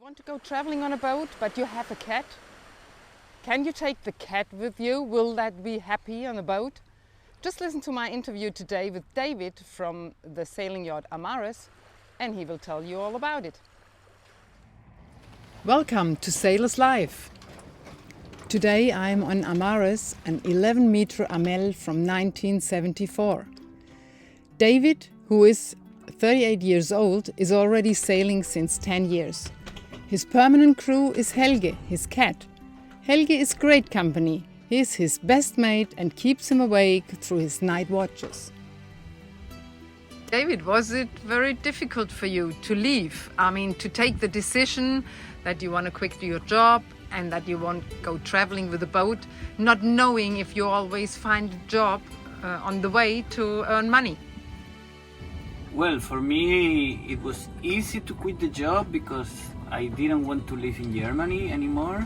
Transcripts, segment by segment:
Want to go traveling on a boat, but you have a cat? Can you take the cat with you? Will that be happy on the boat? Just listen to my interview today with David from the sailing yacht Amares, and he will tell you all about it. Welcome to Sailor's Life. Today I'm on Amares, an 11-meter Amel from 1974. David, who is 38 years old, is already sailing since 10 years. His permanent crew is Helge, his cat. Helge is great company. He is his best mate and keeps him awake through his night watches. David, was it very difficult for you to leave? To take the decision that you want to quit your job and that you want to go traveling with a boat, not knowing if you always find a job on the way to earn money? Well, for me, it was easy to quit the job because I didn't want to live in Germany anymore.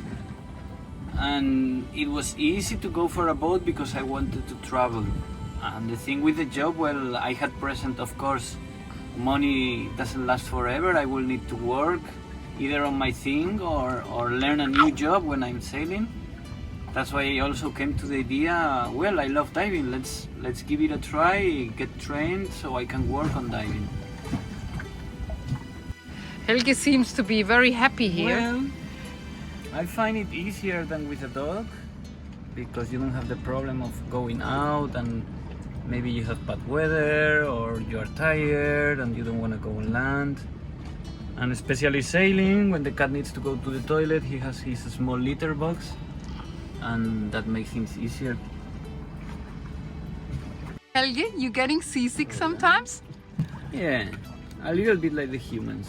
And it was easy to go for a boat because I wanted to travel. And the thing with the job, well, I had present, of course, money doesn't last forever. I will need to work either on my thing or learn a new job when I'm sailing. That's why I also came to the idea, well, I love diving, let's give it a try, get trained so I can work on diving. Helge seems to be very happy here. Well, I find it easier than with a dog because you don't have the problem of going out and maybe you have bad weather or you are tired and you don't want to go on land. And especially sailing, when the cat needs to go to the toilet, he has his small litter box and that makes things easier. Helge, you getting seasick sometimes? Yeah, a little bit like the humans.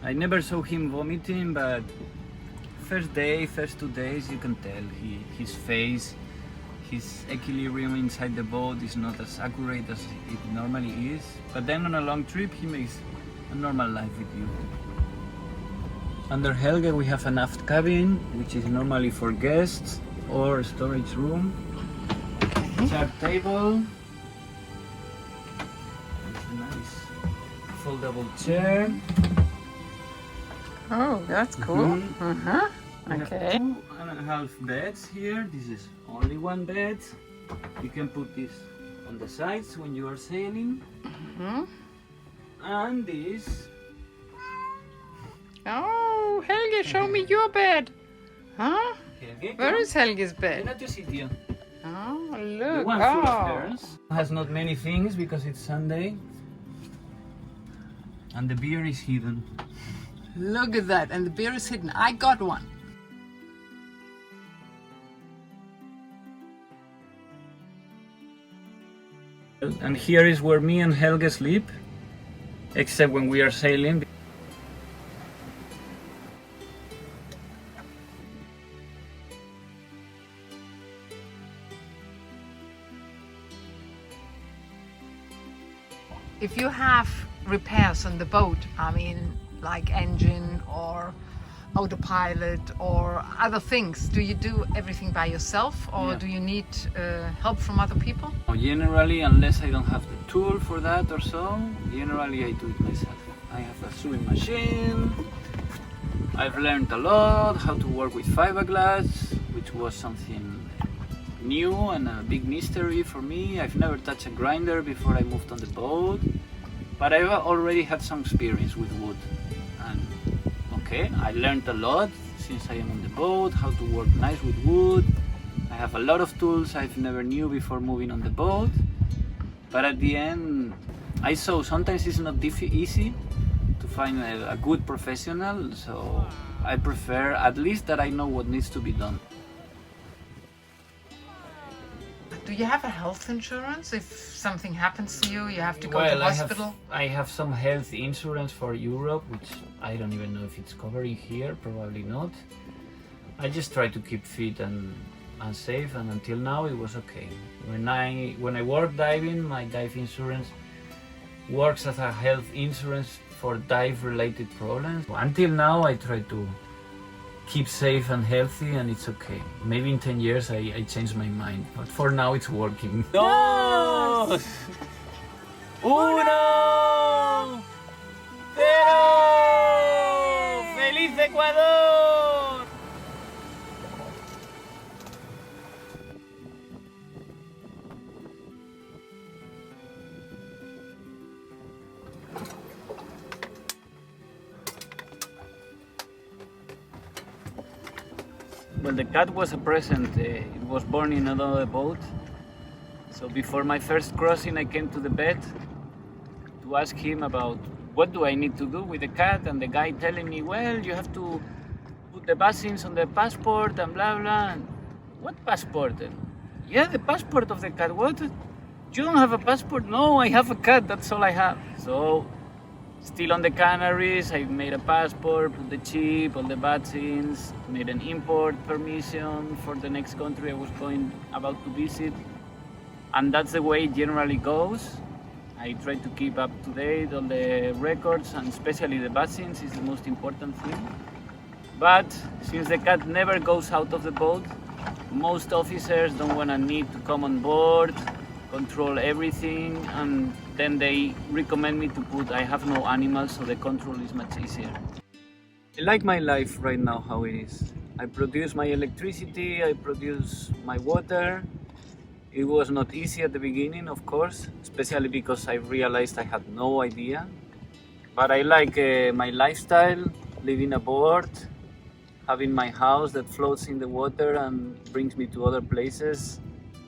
I never saw him vomiting, but first 2 days you can tell his face, his equilibrium inside the boat is not as accurate as it normally is. But then on a long trip he makes a normal life with you. Under Helge we have an aft cabin, which is normally for guests or storage room. Chart table. It's a nice foldable chair. Oh, that's cool. We Okay. have 2.5 beds here. This is only one bed. You can put this on the sides when you are sailing. And this. Oh, Helge, show me your bed. Huh? Helge, Where come. is Helge's Ven bed? a tu sitio. Oh, The look. one full of Oh. bears. Has not many things because it's Sunday. And the beer is hidden. Look at that. And the beer is hidden. I got one. And here is where me and Helge sleep, except when we are sailing. If you have repairs on the boat, like engine or autopilot or other things, do you do everything by yourself or Yeah. do you need help from other people? Generally, unless I don't have the tool for that or so, generally I do it myself. I have a sewing machine. I've learned a lot how to work with fiberglass, which was something new and a big mystery for me. I've never touched a grinder before I moved on the boat, but I've already had some experience with wood. And okay, I learned a lot since I am on the boat, how to work nice with wood. I have a lot of tools I've never knew before moving on the boat. But at the end, I saw sometimes it's not easy to find a good professional, so I prefer at least that I know what needs to be done. Do you have a health insurance? If something happens to you, you have to go to hospital? I have some health insurance for Europe, which I don't even know if it's covering here, probably not. I just try to keep fit and safe, and until now it was okay. When I work diving, my dive insurance works as a health insurance for dive-related problems. Until now I try to keep safe and healthy, and it's okay. Maybe in 10 years I change my mind, but for now it's working. Dos! Uno! Cero! ¡Felices! Ecuador! Well, the cat was a present. It was born in another boat. So before my first crossing, I came to the vet to ask him about what do I need to do with the cat, and the guy telling me, well, you have to put the vaccines on the passport and blah blah. And what passport? Yeah, the passport of the cat. What? You don't have a passport? No, I have a cat. That's all I have. So still on the Canaries, I made a passport, put the chip, all the vaccines, made an import permission for the next country I was about to visit. And that's the way it generally goes. I try to keep up to date on the records, and especially the vaccines is the most important thing. But since the cat never goes out of the boat, most officers don't want to need to come on board, control everything, and then they recommend me to put I have no animals, so the control is much easier. I like my life right now how it is. I produce my electricity, I produce my water. It was not easy at the beginning, of course, especially because I realized I had no idea. But I like my lifestyle, living aboard, having my house that floats in the water and brings me to other places.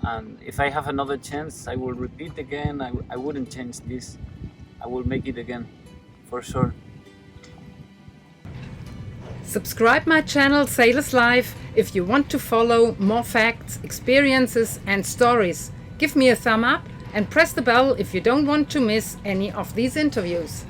And if I have another chance, I will repeat again. I wouldn't change this. I will make it again, for sure. Subscribe my channel Sailor's Life if you want to follow more facts, experiences and stories. Give me a thumb up and press the bell if you don't want to miss any of these interviews.